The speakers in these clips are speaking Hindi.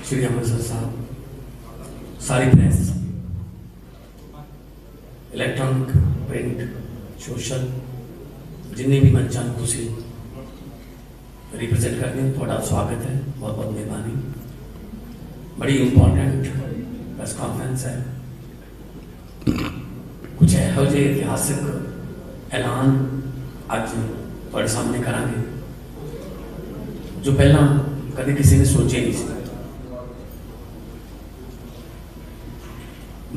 श्री अमृतसर साहब, सारी प्रेस, इलैक्ट्रॉनिक, प्रिंट, सोशल, जिन्हें भी मंचा तुसी रिप्रेजेंट करते हैं, थोड़ा स्वागत है, बहुत बहुत मेहरबानी। बड़ी इंपॉर्टेंट प्रेस कॉन्फ्रेंस है। कुछ ਇਹੋ ਜਿਹੇ इतिहासिक ऐलान अज ਤੁਹਾਡੇ सामने करांगे जो पहला कभी किसी ने सोचे नहीं सी।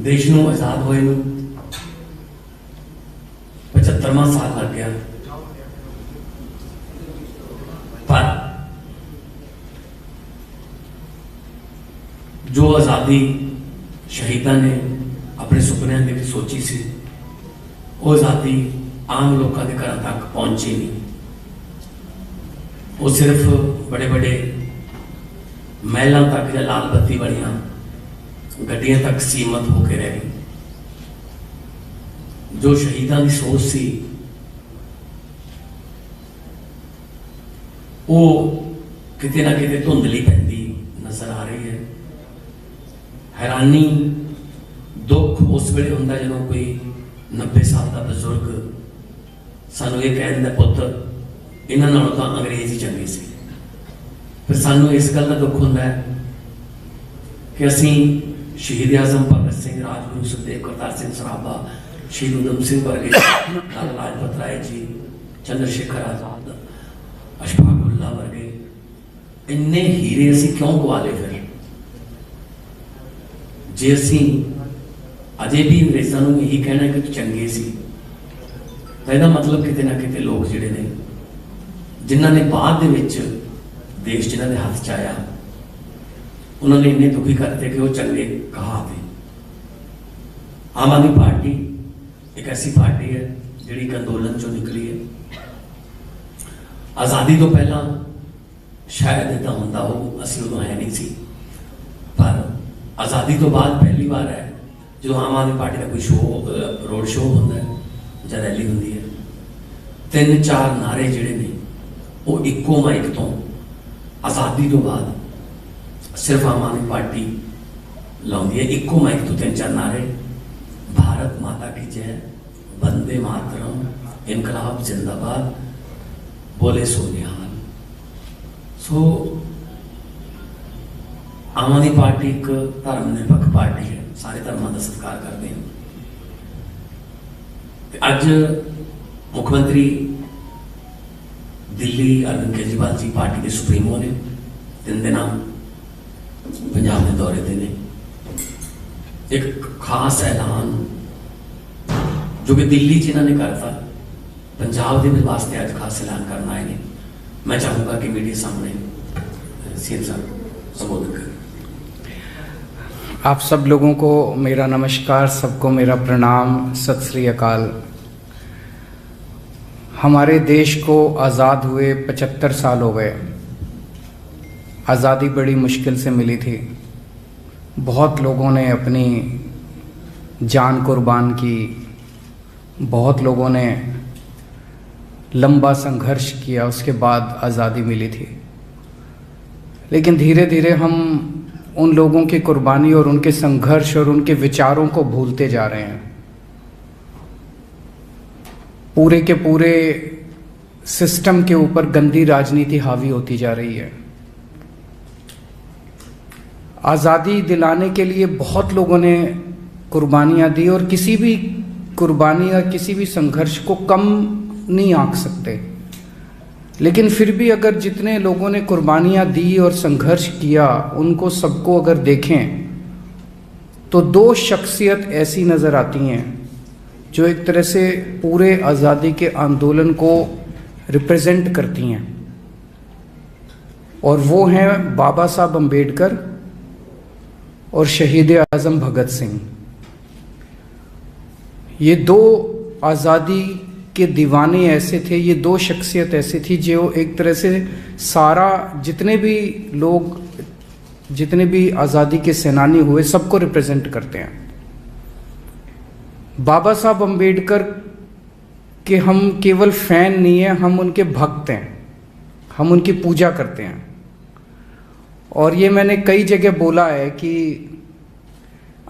देश ਨੂੰ आजाद होए 75वां साल लग गया, पर जो आज़ादी शहीदा ने अपने सुपनों के सोची सी, वो आज़ादी आम लोगों के घर तक पहुंची नहीं। वो सिर्फ बड़े बड़े महलों तक या लाल बत्ती वालियां गड्डियां तक सीमित होकर रह गई। जो शहीदों की सोच सी वो किते ना किते धुंधली पैंदी नजर आ रही है। हैरानी दुख उस वेले हुंदा जदों कोई 90 साल का बजुर्ग सानू ये कह दिंदा, पुत्त इन्हां नालों तां अंग्रेज ही चंगे सी। फिर सानू इस गल का दुख हुंदा है कि असीं शहीद आजम भगत सिंह, राजगुरु सुखदेव, करतार सिंह सराभा, शहीद उधम सिंह वर्गे, लाला लाजपत राय जी, चंद्रशेखर आजाद, अशफाक उल्लाह वर्गे इन्ने हीरे असीं क्यों गवा लए? फिर जे असीं अजे भी अंग्रेज़ों को यही कहना है कि चंगे सी, तो इसका मतलब किते ना किते लोग जिहड़े ने जिन्हां ने बाद दे विच देश जिन्हां दे हत्थ च आया उन्होंने इन्ने दुखी करते कि वो चंगे कहा थे। आम आदमी पार्टी एक ऐसी पार्टी है जिहड़ी एक अंदोलन चो निकली है। आज़ादी तो पहला शायद इदा होंदा हो, असीं उदों है नहीं सी, पर आज़ादी तो बाद पहली बार है जो आम आदमी पार्टी का कोई शो, रोड शो होंदा है या रैली होंदी है, 3-4 नारे जिहड़े ने वो इक्को माइक तो आज़ादी तो बाद सिर्फ आम आदमी पार्टी लाउंदी है। इक्को माइक तो 3-4 नारे, भारत माता की जय, वंदे मातरम, इनकलाब जिंदाबाद, बोले सोनिहाल। सो आम आदमी पार्टी एक धर्मनिरपक्ष पार्टी है, सारे धर्मों का सत्कार करते हैं। अज मुख्यमंत्री दिल्ली अरविंद केजरीवाल जी पार्टी के सुप्रीमो ने 3 दिन पंजाब के दौरे पे ने। एक खास ऐलान जो कि दिल्ली च इन्होंने करता, पंजाब के भी वास्ते अज खास ऐलान करना है। मैं चाहूँगा कि मीडिया सामने सीएम साहब संबोधित करें। आप सब लोगों को मेरा नमस्कार, सबको मेरा प्रणाम, सत श्री अकाल। हमारे देश को आज़ाद हुए 75 साल हो गए। आज़ादी बड़ी मुश्किल से मिली थी। बहुत लोगों ने अपनी जान कुर्बान की, बहुत लोगों ने लंबा संघर्ष किया, उसके बाद आज़ादी मिली थी। लेकिन धीरे धीरे हम उन लोगों की कुर्बानी और उनके संघर्ष और उनके विचारों को भूलते जा रहे हैं। पूरे के पूरे सिस्टम के ऊपर गंदी राजनीति हावी होती जा रही है। आज़ादी दिलाने के लिए बहुत लोगों ने कुर्बानियाँ दी और किसी भी कुर्बानी या किसी भी संघर्ष को कम नहीं आंक सकते। लेकिन फिर भी अगर जितने लोगों ने कुर्बानियाँ दी और संघर्ष किया उनको सबको अगर देखें तो 2 शख्सियत ऐसी नज़र आती हैं जो एक तरह से पूरे आज़ादी के आंदोलन को रिप्रेजेंट करती हैं, और वो हैं बाबा साहब अम्बेडकर और शहीद आज़म भगत सिंह। ये 2 आज़ादी के दीवाने ऐसे थे, ये 2 शख्सियत ऐसी थी जो एक तरह से सारा जितने भी लोग, जितने भी आज़ादी के सेनानी हुए, सबको रिप्रेजेंट करते हैं। बाबा साहब अम्बेडकर के हम केवल फैन नहीं हैं, हम उनके भक्त हैं, हम उनकी पूजा करते हैं। और ये मैंने कई जगह बोला है कि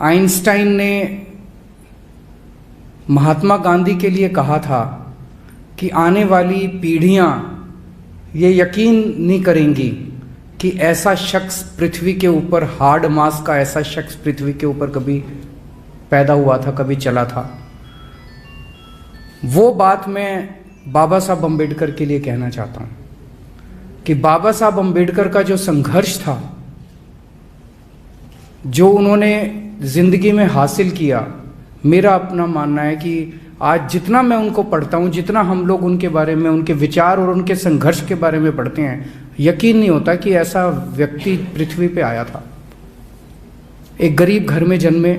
आइंस्टाइन ने महात्मा गांधी के लिए कहा था कि आने वाली पीढ़ियां ये यकीन नहीं करेंगी कि ऐसा शख्स पृथ्वी के ऊपर, हार्ड मास का ऐसा शख्स पृथ्वी के ऊपर कभी पैदा हुआ था, कभी चला था। वो बात मैं बाबा साहब अम्बेडकर के लिए कहना चाहता हूँ कि बाबा साहब अम्बेडकर का जो संघर्ष था, जो उन्होंने जिंदगी में हासिल किया, मेरा अपना मानना है कि आज जितना मैं उनको पढ़ता हूँ, जितना हम लोग उनके बारे में, उनके विचार और उनके संघर्ष के बारे में पढ़ते हैं, यकीन नहीं होता कि ऐसा व्यक्ति पृथ्वी पे आया था। एक गरीब घर में जन्मे,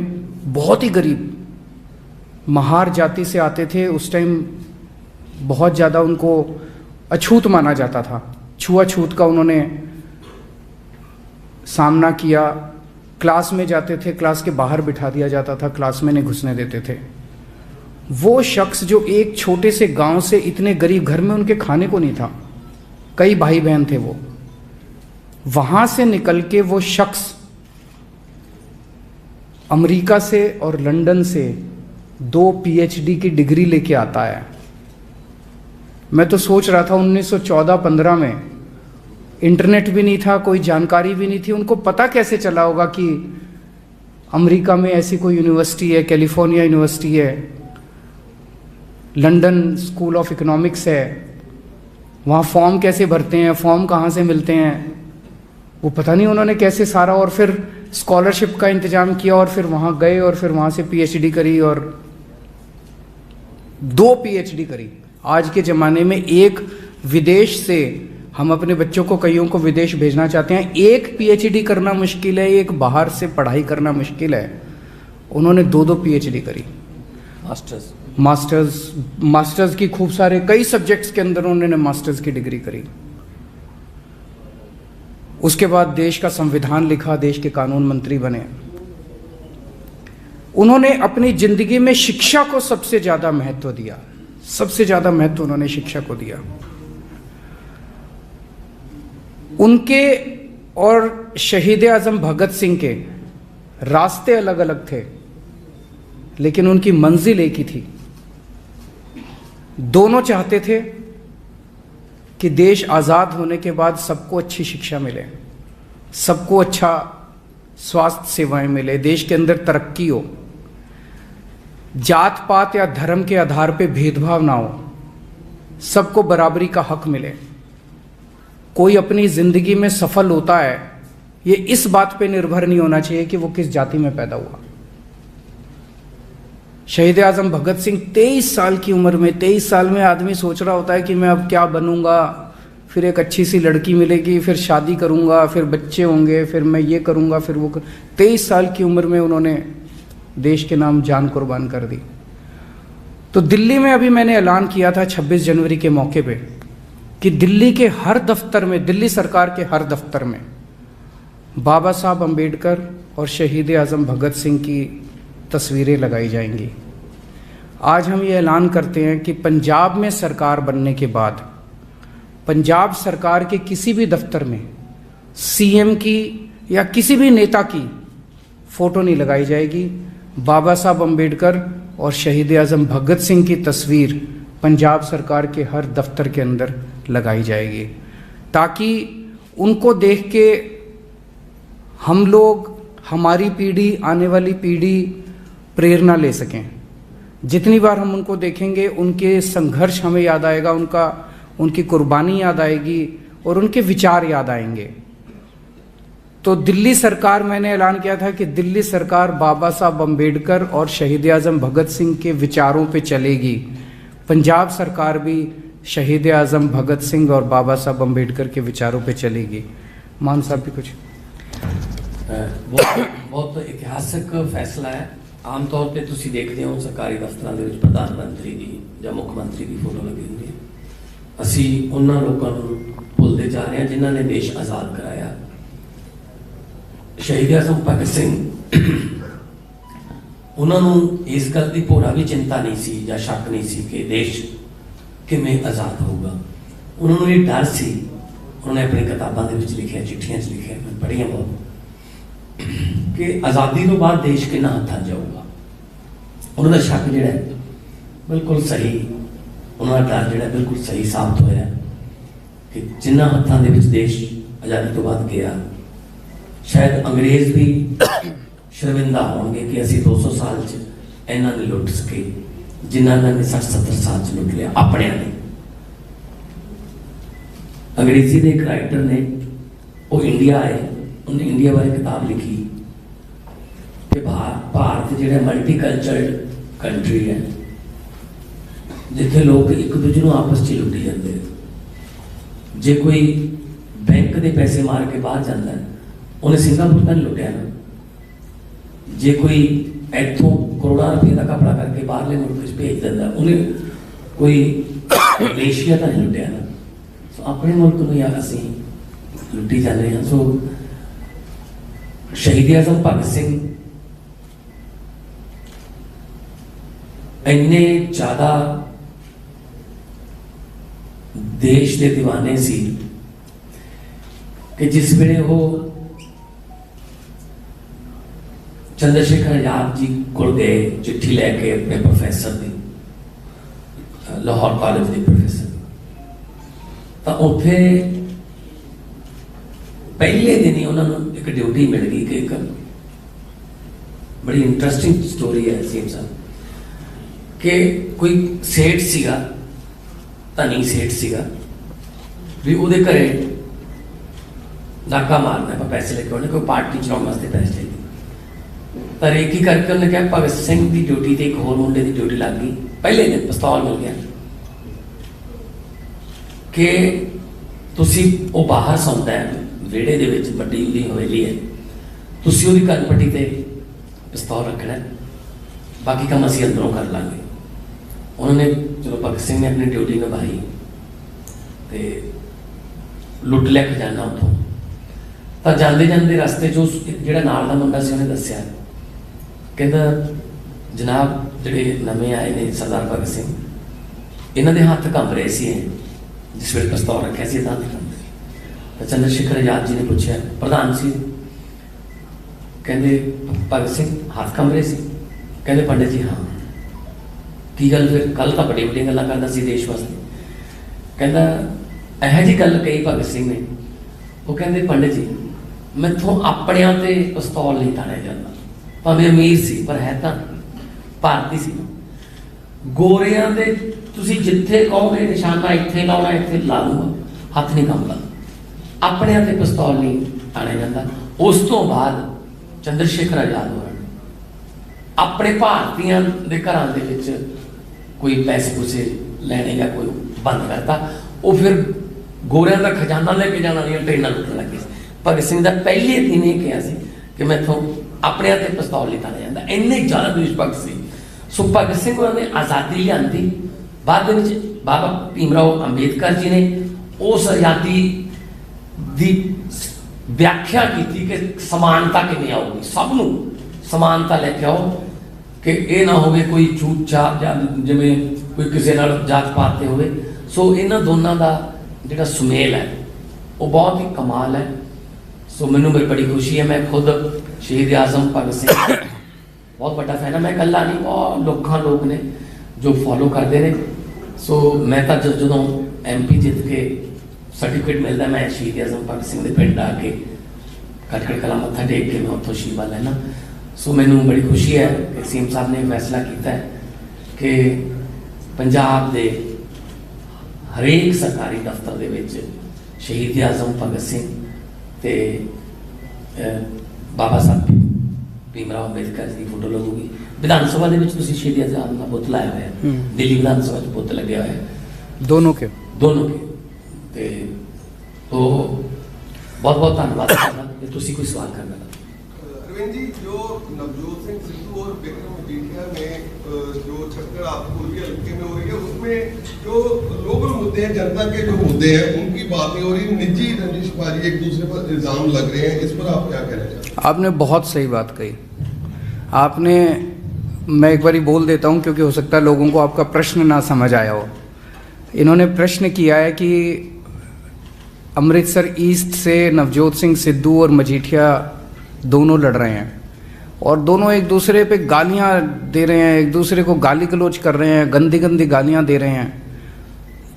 बहुत ही गरीब, महार जाति से आते थे। उस टाइम बहुत ज़्यादा उनको अछूत माना जाता था, छुआछूत का उन्होंने सामना किया। क्लास में जाते थे, क्लास के बाहर बिठा दिया जाता था, क्लास में नहीं घुसने देते थे। वो शख्स जो एक छोटे से गांव से इतने गरीब घर में, उनके खाने को नहीं था, कई भाई बहन थे, वो वहां से निकल के वो शख्स अमेरिका से और लंदन से 2 पीएचडी की डिग्री लेके आता है। मैं तो सोच रहा था 1914-15 में इंटरनेट भी नहीं था, कोई जानकारी भी नहीं थी, उनको पता कैसे चला होगा कि अमेरिका में ऐसी कोई यूनिवर्सिटी है, कैलिफोर्निया यूनिवर्सिटी है, लंदन स्कूल ऑफ इकोनॉमिक्स है, वहाँ फॉर्म कैसे भरते हैं, फॉर्म कहाँ से मिलते हैं, वो पता नहीं उन्होंने कैसे सारा, और फिर स्कॉलरशिप का इंतजाम किया और फिर वहाँ गए और फिर वहाँ से पीएचडी करी और 2 पीएचडी करी। आज के ज़माने में एक विदेश से, हम अपने बच्चों को कईयों को विदेश भेजना चाहते हैं, 1 पीएचडी करना मुश्किल है, एक बाहर से पढ़ाई करना मुश्किल है। उन्होंने 2 पीएचडी करी, मास्टर्स की, खूब सारे कई सब्जेक्ट्स के अंदर उन्होंने मास्टर्स की डिग्री करी। उसके बाद देश का संविधान लिखा, देश के कानून मंत्री बने। उन्होंने अपनी जिंदगी में शिक्षा को सबसे ज्यादा महत्व दिया, सबसे ज्यादा महत्व उन्होंने शिक्षा को दिया। उनके और शहीद आजम भगत सिंह के रास्ते अलग अलग थे, लेकिन उनकी मंजिल एक ही थी। दोनों चाहते थे कि देश आज़ाद होने के बाद सबको अच्छी शिक्षा मिले, सबको अच्छा स्वास्थ्य सेवाएं मिले, देश के अंदर तरक्की हो, जात पात या धर्म के आधार पे भेदभाव ना हो, सबको बराबरी का हक मिले। कोई अपनी जिंदगी में सफल होता है, ये इस बात पे निर्भर नहीं होना चाहिए कि वो किस जाति में पैदा हुआ। शहीद आजम भगत सिंह 23 साल की उम्र में, 23 साल में आदमी सोच रहा होता है कि मैं अब क्या बनूंगा, फिर एक अच्छी सी लड़की मिलेगी, फिर शादी करूंगा, फिर बच्चे होंगे, फिर मैं ये करूंगा, फिर वो 23 साल की उम्र में उन्होंने देश के नाम जान कुर्बान कर दी। तो दिल्ली में अभी मैंने ऐलान किया था 26 जनवरी के मौके पे कि दिल्ली के हर दफ्तर में, दिल्ली सरकार के हर दफ्तर में बाबा साहब अम्बेडकर और शहीद आजम भगत सिंह की तस्वीरें लगाई जाएंगी। आज हम ये ऐलान करते हैं कि पंजाब में सरकार बनने के बाद पंजाब सरकार के किसी भी दफ्तर में सीएम की या किसी भी नेता की फोटो नहीं लगाई जाएगी। बाबा साहब अम्बेडकर और शहीद आजम भगत सिंह की तस्वीर पंजाब सरकार के हर दफ्तर के अंदर लगाई जाएगी, ताकि उनको देख के हम लोग, हमारी पीढ़ी, आने वाली पीढ़ी प्रेरणा ले सकें। जितनी बार हम उनको देखेंगे, उनके संघर्ष हमें याद आएगा, उनकी कुर्बानी याद आएगी और उनके विचार याद आएंगे। तो दिल्ली सरकार, मैंने ऐलान किया था कि दिल्ली सरकार बाबा साहब अम्बेडकर और शहीद आजम भगत सिंह के विचारों पे चलेगी। पंजाब सरकार भी शहीद आजम भगत सिंह और बाबा साहब अम्बेडकर के विचारों पे चलेगी। मान साहब भी कुछ? बहुत इतिहासक फैसला है। आम तौर पे तुसी देखते हो सरकारी दफ्तਰਾਂ ਦੇ ਵਿੱਚ प्रधानमंत्री ਦੀ ਜਾਂ ਮੁੱਖ ਮੰਤਰੀ ਦੀ ਫੋਟੋ ਲੱਗੀ ਹੁੰਦੀ ਹੈ। ਅਸੀਂ ਉਹਨਾਂ ਲੋਕਾਂ ਨੂੰ ਭੁੱਲਦੇ ਜਾ ਰਹੇ ਹਾਂ ਜਿਨ੍ਹਾਂ ਨੇ ਦੇਸ਼ ਆਜ਼ਾਦ ਕਰਾਇਆ। ਸ਼ਹੀਦ ਆਜ਼ਮ ਭਗਤ ਸਿੰਘ, ਉਹਨਾਂ ਨੂੰ ਇਸ ਗੱਲ ਦੀ ਭੋਰਾ ਵੀ ਚਿੰਤਾ ਨਹੀਂ ਸੀ ਜਾਂ ਸ਼ੱਕ ਨਹੀਂ ਸੀ ਕਿ ਦੇਸ਼ ਕਿਵੇਂ ਆਜ਼ਾਦ ਹੋਊਗਾ। ਉਹਨਾਂ ਨੂੰ ਇਹ ਡਰ ਸੀ उन्होंने अपनी किताबों के लिखिया, चिट्ठियां लिखिया, मैं पढ़िया बहुत, कि आज़ादी तो बाद देश कितना हत्थां जाऊगा। उन्होंने शक जोड़ा बिल्कुल सही, उन्होंने डर जोड़ा बिल्कुल सही साबित होया कि जिन्ना हत्थां दे विच देश आज़ादी तो बाद गया, शायद अंग्रेज़ भी शर्मिंदा होंगे कि असी 200 साल च इन्हां ने लुट सके जिन्हां ने 60-70 साल च लुट लिया अपने ने। अंग्रेजी के एक राइटर ने वो इंडिया आए, उन्हें इंडिया बारे किताब लिखी कि भारत जो मल्टी कल्चरल कंट्री है, जिथे लोग एक दूजे को आपस में लुटी जाते हैं। जे कोई बैंक के पैसे मार के बाहर जाता है, उन्हें सिंगापुर का नहीं लुटिया ना। जे कोई इतों करोड़ों रुपये का कपड़ा करके बाहरले मुल्क भेज देता, उन्हें कोई मलेशिया का नहीं लुटिया ना। सो अपने मुल्क में यार असी लुटी जाते हैं। सो शहीद आजम भगत सिंह इन्ने ज्यादा देश के दीवाने सी कि जिस वेले वो चंद्रशेखर आजाद जी को गए चिट्ठी लैके अपने प्रोफैसर की, लाहौर कॉलेज के प्रोफैसर, तो उत्थे पहले दिन ही उन्होंने एक ड्यूटी मिल गई कि एक बड़ी इंटरेस्टिंग स्टोरी है सीएम साहब कि कोई सेठ सीगा, धनी सेठ सीगा, भी उहदे घरे नाका मारना है, पैसे लेके उन्हें कोई पार्टी चलाने वास्ते पैसे चाहिए। तो रेकी करके उन्हें कहा भगत सिंह की ड्यूटी ते एक होर मुंडे की ड्यूटी लग गई। पहले दिन पिस्तौल मिल गया कि तुसी वो बाहर सौंदा है वेड़े दे विच, वड्डी उहदी हवेली है, तुसी उहदी कनपट्टी ते पिस्तौल रखना है, बाकी काम असीं अंदरों कर लांगे। उन्होंने चलो भगत सिंह ने अपनी ड्यूटी निभाई ते लुट लिया खजाना उतों। तो जाते जाते रस्ते जो जिहड़ा नाल दा मुंडा सी उन्हें दस्सिया, कहता जनाब जिहड़े नवे आए ने सरदार भगत सिंह, इन्हां दे हत्थ कंब रहे सी जिस वेले पिस्तौल रखिया सी, हत्थ कंब। तो चंद्रशेखर आजाद जी ने पूछा, प्रधान सी, कहते भगत सिंह हाथ कंब रहे सी? कहते पंडित जी हाँ। की गल फिर? कल तो बड़ी बड़ी गल्लां करदा सी देश वास्ते। कहता यह जी गल कही भगत सिंह ने, वो कहते पंडित जी मैथों अपने ते पिस्तौल नहीं ताड़िया जाता, भावें अमीर सी पर है तो भारती सी। गोरियां दे तुसी जिथे कहोगे निशाना इत्थे लाउणा इत्थे ला दूंगा, हथ नहीं कंबदा। अपने ते पिस्तौल नहीं ताड़िया जाता। उस तो बाद चंद्रशेखर आजाद होया अपने भारतीयों के घरां दे विच कोई पैसे पूसे लैने या कोई बंद करता, वो फिर गोरियां का खजाना लेके जाना नहीं, ट्रेन लुटन लगे। भगत सिंह का पहले दिन ही कहा कि मैथों अपने ते पिस्तौल नहीं ताड़िया जाता, इन्ने ज़्यादा देशभक्त सी। सो भगत सिंह उन्होंने आज़ादी लियांदी, बाद में बाबा भीमराव अंबेडकर जी ने उस आज़ादी की व्याख्या की कि समानता किवें आऊगी, सबनों समानता लेके आओ कि ये ना हो कोई छूट छाप या जिमें कोई किसी नाल जात पात ते होवे। सो इन्हां दोनों का जिहड़ा सुमेल है वो बहुत ही कमाल है। सो मैनूं बड़ी खुशी है, मैं खुद शहीद आजम भगत सिंह बहुत बड़ा फैन है। मैं कल्ला नहीं, बहुत लखों लोग ने जो फॉलो करते हैं। सो मैं तो जो MP जित के सर्टिफिकेट मिलता, मैं शहीद आजम भगत सिंह के पिंड आके खटखड़ कला मत्था टेक के मैं उत्थों शीवा लैना। सो मैनूं बड़ी खुशी है कि सीएम साहब ने फैसला किया है कि पंजाब के हरेक सरकारी दफ्तर दे विच शहीद आजम भगत सिंह ते बाबा साहब भीमराव अंबेडकर की फोटो लगूगी। विधान सभा दे विच तुसीं शहीद आजम का बुत लाया हुआ है, दिल्ली विधान सभा च बुत लगे हुआ है दोनों के तो बहुत बहुत धन्यवाद। तुसीं कोई सवाल करना? अरविंद जी, जो नवजोत सिंह सिद्धू और विक्रम मजीठिया में जो छक्कर आप पूर्वी हल्के में हो रही है, उसमें जो लोकल मुद्दे हैं, जनता के जो मुद्दे हैं, उनकी बात नहीं हो रही, निजी रंजिशबाजी एक दूसरे पर इल्जाम लग रहे हैं, इस पर आप क्या कहना चाहते हैं? आपने बहुत सही बात कही। आपने, मैं एक बारी बोल देता हूँ क्योंकि हो सकता है लोगों को आपका प्रश्न ना समझ आया हो। इन्होंने प्रश्न किया है कि अमृतसर ईस्ट से नवजोत सिंह सिद्धू और मजीठिया दोनों लड़ रहे हैं और दोनों एक दूसरे पे गालियां दे रहे हैं, एक दूसरे को गाली गलौज कर रहे हैं, गंदी गंदी गालियां दे रहे हैं,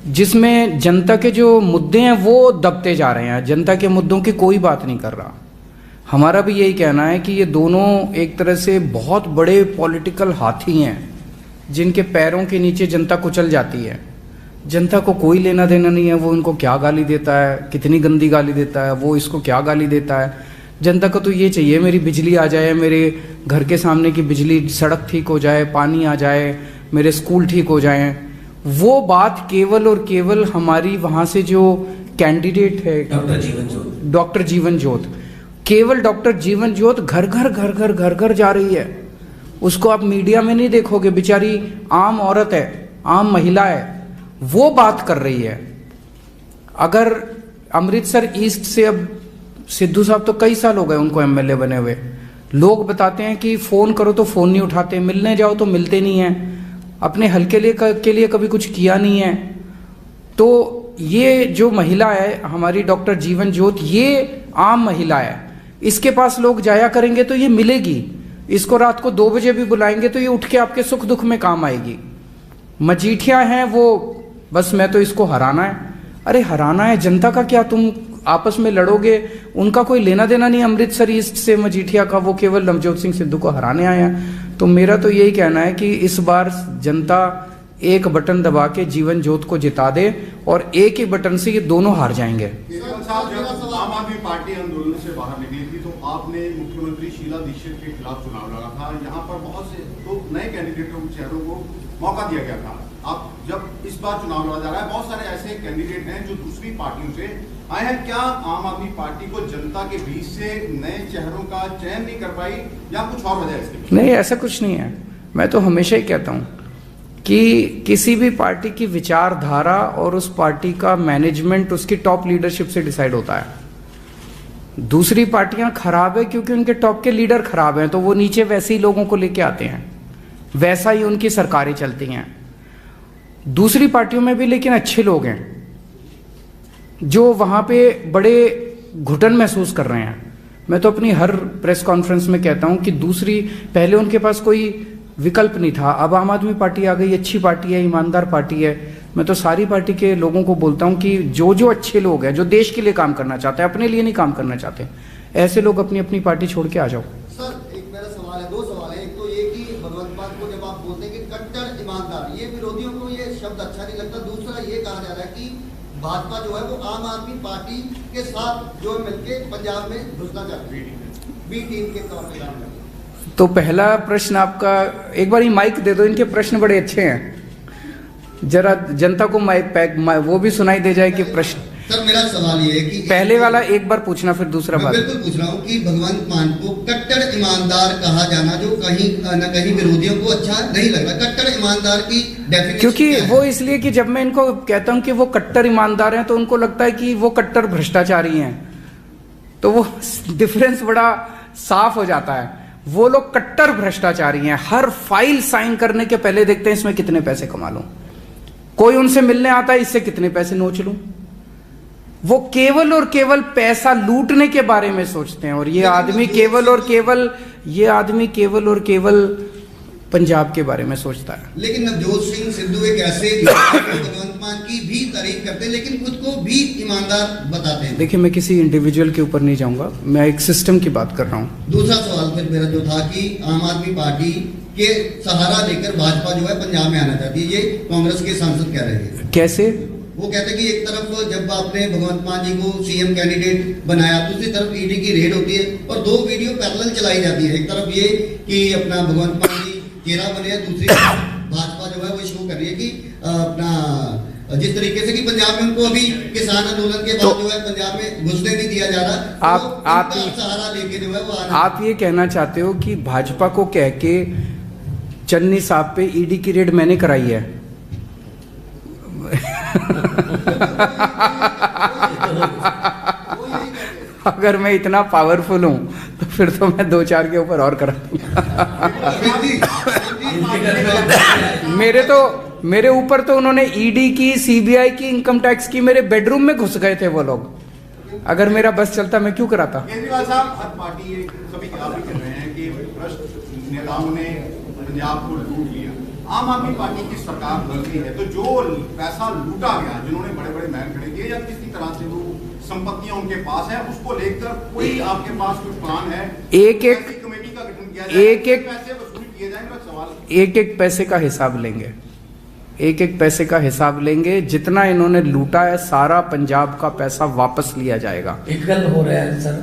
जिसमें जनता के जो मुद्दे हैं वो दबते जा रहे हैं। जनता के मुद्दों की कोई बात नहीं कर रहा। हमारा भी यही कहना है कि ये दोनों एक तरह से बहुत बड़े पॉलिटिकल हाथी हैं जिनके पैरों के नीचे जनता कुचल जाती है। जनता को कोई लेना देना नहीं है, वो इनको क्या गाली देता है, कितनी गंदी गाली देता है, वो इसको क्या गाली देता है। जनता को तो ये चाहिए मेरी बिजली आ जाए, मेरे घर के सामने की बिजली, सड़क ठीक हो जाए, पानी आ जाए, मेरे स्कूल ठीक हो जाएं। वो बात केवल और केवल हमारी वहाँ से जो कैंडिडेट है डॉक्टर जीवन ज्योत, केवल डॉक्टर जीवन ज्योत घर घर जा रही है। उसको आप मीडिया में नहीं देखोगे, बेचारी आम औरत है, आम महिला है, वो बात कर रही है। अगर अमृतसर ईस्ट से, अब सिद्धू साहब तो कई साल हो गए उनको एमएलए बने हुए, लोग बताते हैं कि फोन करो तो फोन नहीं उठाते, मिलने जाओ तो मिलते नहीं हैं, अपने हल्के के लिए कभी कुछ किया नहीं है। तो ये जो महिला है हमारी डॉक्टर जीवन ज्योत, ये आम महिला है, इसके पास लोग जाया करेंगे तो ये मिलेगी। इसको रात को 2 बजे भी बुलाएंगे तो ये उठ के आपके सुख दुख में काम आएगी। मजीठिया हैं वो, बस मैं तो इसको हराना है। अरे हराना है, जनता का क्या, तुम आपस में लड़ोगे, उनका कोई लेना देना नहीं अमृतसर ईस्ट से मजीठिया का, वो केवल नवजोत सिंह सिद्धू को हराने आए हैं। तो मेरा तो यही कहना है कि इस बार जनता एक बटन दबा के जीवन ज्योत को जिता दे और एक ही बटन से ये दोनों हार जाएंगे। जब आम आदमी पार्टी आंदोलन से बाहर निकली थी तो आपने मुख्यमंत्री शीला दीक्षित के खिलाफ चुनाव लड़ा था। यहाँ पर बहुत से तो नए कैंडिडेटों चेहरों को मौका दिया गया था। अब जब इस बार चुनाव लड़ा जा रहा है, बहुत सारे ऐसे कैंडिडेट हैं जो दूसरी पार्टियों से आए हैं। क्या आम आदमी पार्टी को जनता के बीच से नए चेहरों का चयन नहीं कर पाई या कुछ और वजह इसकी? नहीं, ऐसा कुछ नहीं है। मैं तो हमेशा ही कहता हूँ कि किसी भी पार्टी की विचारधारा और उस पार्टी का मैनेजमेंट उसकी टॉप लीडरशिप से डिसाइड होता है। दूसरी पार्टियां खराब है क्योंकि उनके टॉप के लीडर खराब हैं, तो वो नीचे वैसे ही लोगों को लेके आते हैं, वैसा ही उनकी सरकारें चलती हैं। दूसरी पार्टियों में भी लेकिन अच्छे लोग हैं जो वहां पे बड़े घुटन महसूस कर रहे हैं। मैं तो अपनी हर प्रेस कॉन्फ्रेंस में कहता हूं कि दूसरी, पहले उनके पास कोई विकल्प नहीं था, अब आम आदमी पार्टी आ गई, अच्छी पार्टी है, ईमानदार पार्टी है। मैं तो सारी पार्टी के लोगों को बोलता हूं कि जो जो अच्छे लोग हैं, जो देश के लिए काम करना चाहते हैं, अपने लिए नहीं काम करना चाहते, ऐसे लोग अपनी अपनी पार्टी छोड़ के आ जाओ। सर, एक मेरा सवाल है, 2 सवाल है। एक तो ये कि भगवंत मान को जब आप बोलते हैं कि कट्टर ईमानदार, ये विरोधियों को ये शब्द अच्छा नहीं लगता। दूसरा ये कहा जा रहा है कि भाजपा जो है वो आम आदमी पार्टी के साथ जो मिलके पंजाब में घुसना चाहती है, बी टीम के तौर पर काम करती है। तो पहला प्रश्न आपका, एक बार ही माइक दे दो, इनके प्रश्न बड़े अच्छे हैं, जरा जनता को माइक वो भी सुनाई दे जाए कि प्रश्न। सर, मेरा सवाल ये है कि पहले वाला एक बार पूछना, फिर दूसरा बात। बिल्कुल पूछ रहा हूँ कि भगवंत मान को कट्टर ईमानदार कहा जाना जो कहीं न कहीं विरोधियों को अच्छा नहीं लग रहा। कट्टर ईमानदार की डेफिनेशन क्योंकि वो इसलिए कि जब मैं इनको कहता हूं कि वो कट्टर ईमानदार हैं तो उनको लगता है कि वो कट्टर भ्रष्टाचारी हैं, तो वो डिफरेंस बड़ा साफ हो जाता है। वो लोग कट्टर भ्रष्टाचारी हैं, हर फाइल साइन करने के पहले देखते हैं इसमें कितने पैसे कमा लूं, कोई उनसे मिलने आता है इससे कितने पैसे नोच लूं। वो केवल और केवल पैसा लूटने के बारे में सोचते हैं। और ये आदमी केवल और केवल पंजाब के बारे में सोचता है। लेकिन नवजोत सिंह सिद्धू एक ऐसे भगवंत मान की भी तारीफ करते हैं लेकिन खुद को भी ईमानदार बताते हैं। देखिए, मैं किसी इंडिविजुअल के ऊपर नहीं जाऊंगा, मैं एक सिस्टम की बात कर रहा हूं। दूसरा सवाल फिर मेरा जो था कि आम आदमी पार्टी के सहारा लेकर भाजपा जो है पंजाब में आना चाहती है, ये कांग्रेस के सांसद कह रहे हैं। कैसे? वो कहते हैं कि एक तरफ जब आपने भगवंत मान जी को सीएम कैंडिडेट बनाया, दूसरी तरफ ईडी की रेड होती है और 2 वीडियो पैरेलल चलाई जाती है। एक तरफ ये कि अपना भगवंत मान जी चेहरा बने, दूसरी तरफ भाजपा जो है वो शो कर रही है कि अपना जिस तरीके से कि पंजाब में उनको अभी किसान आंदोलन के बाद जो है पंजाब में घुसने नहीं दिया जा रहा। आप सहारा लेके जो है वो आप ये कहना चाहते हो कि भाजपा को कह के चन्नी साहब पे ईडी की रेड मैंने कराई है? अगर मैं इतना पावरफुल हूं तो फिर तो मैं 2-4 के ऊपर और करा दूंगा। मेरे ऊपर तो उन्होंने ईडी की, सीबीआई की, इनकम टैक्स की, मेरे बेडरूम में घुस गए थे वो लोग। अगर मेरा बस चलता मैं क्यों कराता। केजरीवाल साहब, हर पार्टी ये सभी आप भी कह रहे हैं कि भ्रष्ट नेताओं ने पंजाब को लूट लिया। आम आदमी पार्टी की सरकार बदली है तो जो पैसा लूटा गया, जिन्होंने बड़े बड़े महल खड़े किए या किसी तरह से वो संपत्तियां उनके पास है, उसको लेकर कोई आपके पास कोई प्लान है? एक कमेटी का गठन किया जाए, एक पैसे वसूल किए जाए? मेरा सवाल एक एक पैसे का हिसाब लेंगे, एक एक पैसे का हिसाब लेंगे। जितना इन्होंने लूटा है सारा पंजाब का पैसा वापस लिया जाएगा। एक गल हो रहा है सर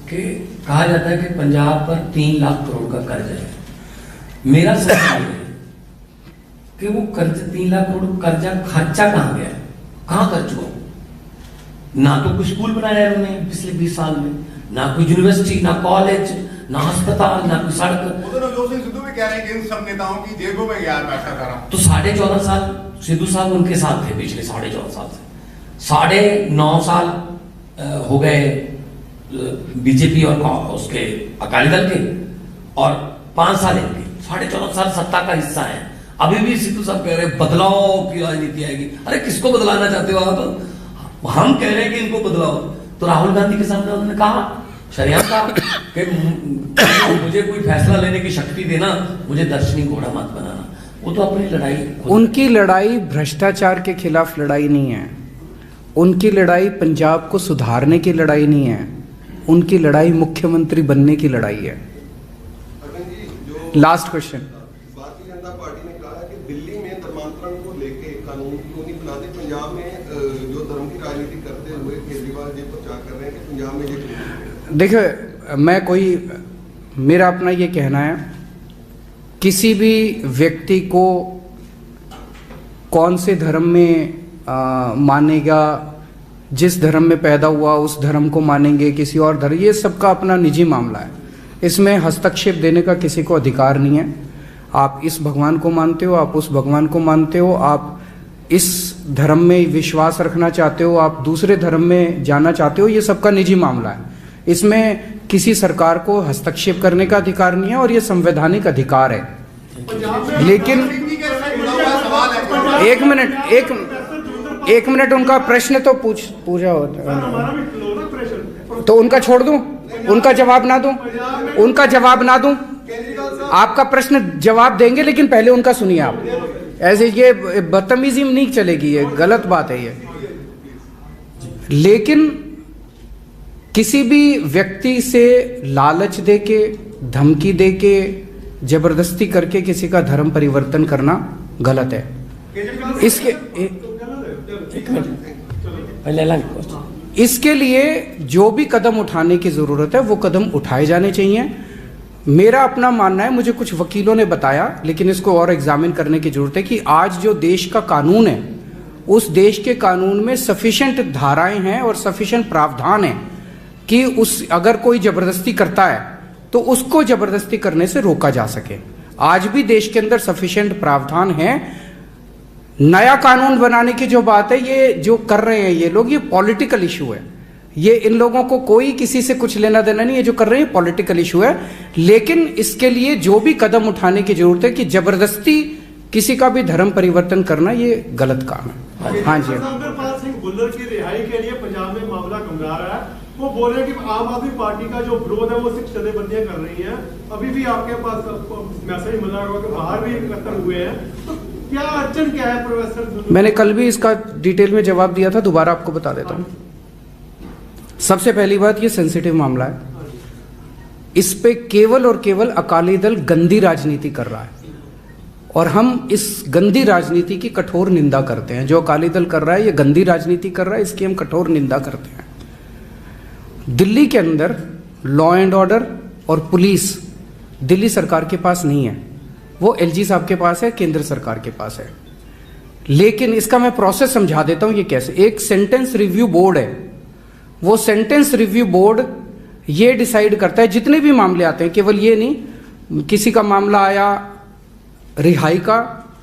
कि कहा जाता है कि पंजाब पर 3 लाख करोड़ का कर्ज है। मेरा सवाल है कि वो कर्ज 3 लाख करोड़ कर्जा खर्चा कहाँ गया, कहाँ खर्च हुआ? ना तो कोई स्कूल बनाया है उन्होंने पिछले 20 साल में, ना कोई यूनिवर्सिटी, ना कॉलेज, ना अस्पताल, ना कोई सड़क। नवजोत सिंह सिद्धू भी कह रहे हैं कि इन सब नेताओं की जेबों में गया पैसा सारा। तो 14.5 साल सिद्धू साहब उनके साथ थे, पिछले 14.5 साल से 9.5 साल हो गए बीजेपी और उसके अकाली दल के, और 5 साल इनके, 14.5 साल सत्ता का हिस्सा है। अभी भी सिद्धू साहब कह रहे हैं बदलाव की राजनीति आएगी। अरे किसको बदलाना चाहते हो आप? हम कह रहे हैं कि इनको बदलाव। तो राहुल गांधी के सामने उन्होंने कहा, शरियाम कहा कि मुझे कोई फैसला लेने की शक्ति देना, मुझे दर्शनी घोड़ा मत बनाना। वो तो अपनी लड़ाई, उनकी लड़ाई भ्रष्टाचार के खिलाफ लड़ाई नहीं है, उनकी लड़ाई पंजाब को सुधारने की लड़ाई नहीं है, उनकी लड़ाई मुख्यमंत्री बनने की लड़ाई है। Last question. Bharatiya Janata party ने कहा है कि दिल्ली में धर्मांतरण को लेके कानून क्यों नहीं बनाते? पंजाब में जो धर्म की राजनीति करते हुए केजरीवाल जी प्रचार कर रहे हैं कि पंजाब में ये। देखिए, मेरा अपना ये कहना है, किसी भी व्यक्ति को कौन से धर्म में मानेगा, जिस धर्म में पैदा हुआ उस धर्म को मानेंगे, किसी और धर्म, ये सबका अपना निजी मामला है। इसमें हस्तक्षेप देने का किसी को अधिकार नहीं है। आप इस भगवान को मानते हो, आप उस भगवान को मानते हो, आप इस धर्म में विश्वास रखना चाहते हो, आप दूसरे धर्म में जाना चाहते हो, ये सबका निजी मामला है। इसमें किसी सरकार को हस्तक्षेप करने का अधिकार नहीं है और ये संवैधानिक अधिकार है। लेकिन एक मिनट उनका प्रश्न तो पूछा होता है, तो उनका छोड़ दूं, उनका जवाब ना दूं, उनका जवाब ना दूं? आपका प्रश्न जवाब देंगे, लेकिन पहले उनका सुनिए आप। ऐसे ये बदतमीजी नहीं चलेगी, ये गलत बात है ये। लेकिन किसी भी व्यक्ति से लालच देके, धमकी देके, जबरदस्ती करके किसी का धर्म परिवर्तन करना गलत है। इसके लिए जो भी कदम उठाने की जरूरत है वो कदम उठाए जाने चाहिए। मेरा अपना मानना है, मुझे कुछ वकीलों ने बताया, लेकिन इसको और एग्जामिन करने की जरूरत है कि आज जो देश का कानून है, उस देश के कानून में सफिशिएंट धाराएं हैं और सफिशिएंट प्रावधान है कि अगर कोई जबरदस्ती करता है तो उसको जबरदस्ती करने से रोका जा सके। आज भी देश के अंदर सफिशिएंट प्रावधान है। नया कानून बनाने की जो बात है, ये जो कर रहे हैं ये लोग, ये पॉलिटिकल इशू है। ये इन लोगों को कोई किसी से कुछ लेना देना नहीं है। जो कर रहे हैं पॉलिटिकल इशू है, लेकिन इसके लिए जो भी कदम उठाने की जरूरत है कि जबरदस्ती किसी का भी धर्म परिवर्तन करना, ये गलत काम है। हाँ जी। अमरिंदरपाल सिंह भुल्लर की रिहाई के लिए पंजाब में मामला गंभीर रहा है। वो बोल रहे हैं कि आम आदमी पार्टी का जो विरोध है वो सिख जथेबंदियां कर रही हैं। अभी भी आपके पास मैसेज मिला होगा कि बाहर भी कत्ल हुए हैं, तो क्या अड़चन क्या है प्रोफेसर? मैंने कल भी इसका डिटेल में जवाब दिया था, दोबारा आपको बता देता हूँ। सबसे पहली बात, ये सेंसिटिव मामला है। इस पे केवल और केवल अकाली दल गंदी राजनीति कर रहा है और हम इस गंदी राजनीति की कठोर निंदा करते हैं। जो अकाली दल कर रहा है, ये गंदी राजनीति कर रहा है, इसकी हम कठोर निंदा करते हैं। दिल्ली के अंदर लॉ एंड ऑर्डर और पुलिस दिल्ली सरकार के पास नहीं है, वो एलजी साहब के पास है, केंद्र सरकार के पास है। लेकिन इसका मैं प्रोसेस समझा देता हूं। ये कैसे, एक सेंटेंस रिव्यू बोर्ड है। वो सेंटेंस रिव्यू बोर्ड ये डिसाइड करता है, जितने भी मामले आते हैं, केवल ये नहीं, किसी का मामला आया रिहाई का,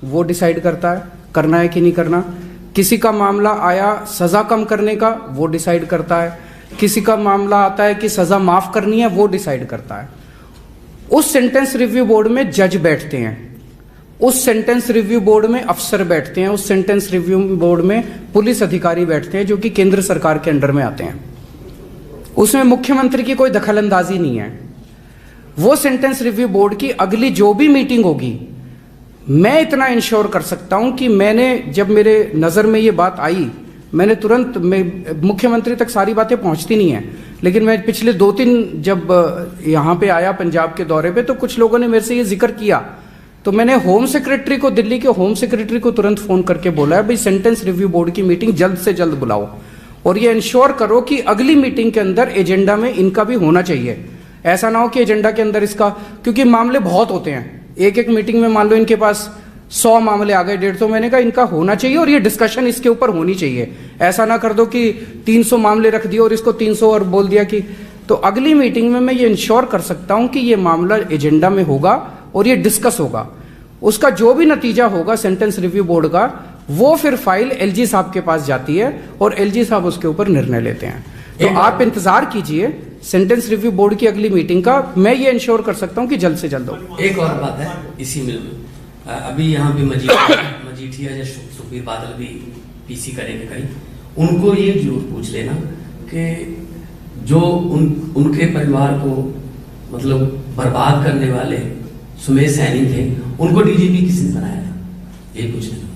वो डिसाइड करता है करना है कि नहीं करना। किसी का मामला आया सजा कम करने का, वो डिसाइड करता है। किसी का मामला आता है कि सजा माफ करनी है, वो डिसाइड करता है। उस सेंटेंस रिव्यू बोर्ड में जज बैठते हैं, उस सेंटेंस रिव्यू बोर्ड में अफसर बैठते हैं, उस सेंटेंस रिव्यू बोर्ड में पुलिस अधिकारी बैठते हैं, जो कि केंद्र सरकार के अंडर में आते हैं। उसमें मुख्यमंत्री की कोई दखलंदाजी नहीं है। वो सेंटेंस रिव्यू बोर्ड की अगली जो भी मीटिंग होगी, मैं इतना इंश्योर कर सकता हूं कि मैंने, जब मेरे नज़र में ये बात आई, मैंने तुरंत, मुख्यमंत्री तक सारी बातें पहुंचती नहीं है, लेकिन मैं पिछले 2-3 जब यहाँ पे आया पंजाब के दौरे पे, तो कुछ लोगों ने मेरे से ये जिक्र किया, तो मैंने होम सेक्रेटरी को, दिल्ली के होम सेक्रेटरी को तुरंत फोन करके बोला है, भाई सेंटेंस रिव्यू बोर्ड की मीटिंग जल्द से जल्द बुलाओ और ये इंश्योर करो कि अगली मीटिंग के अंदर एजेंडा में इनका भी होना चाहिए। ऐसा ना हो कि एजेंडा के अंदर इसका, क्योंकि मामले बहुत होते हैं, एक मीटिंग में मान लो इनके पास 100 मामले आ गए, 150, मैंने कहा इनका होना चाहिए और ये डिस्कशन इसके ऊपर होनी चाहिए। ऐसा ना कर दो कि 300 मामले रख दिए और इसको 300 और बोल दिया कि, तो अगली मीटिंग में मैं ये इंश्योर कर सकता हूं कि ये मामला एजेंडा में होगा और ये डिस्कस होगा। उसका जो भी नतीजा होगा सेंटेंस रिव्यू बोर्ड का, वो फिर फाइल एलजी साहब के पास जाती है और एलजी साहब उसके ऊपर निर्णय लेते हैं। तो आप इंतजार कीजिए सेंटेंस रिव्यू बोर्ड की अगली मीटिंग का, मैं ये इंश्योर कर सकता हूं कि जल्द से जल्द हो। एक और बात है इसी में, अभी यहाँ पे मजीठिया या सुखबीर बादल भी पीसी करेंगे कहीं, उनको ये जरूर पूछ लेना कि जो उनके परिवार को मतलब बर्बाद करने वाले सुमेश सैनी थे, उनको डीजीपी किसने बनाया था, ये पूछ लेना।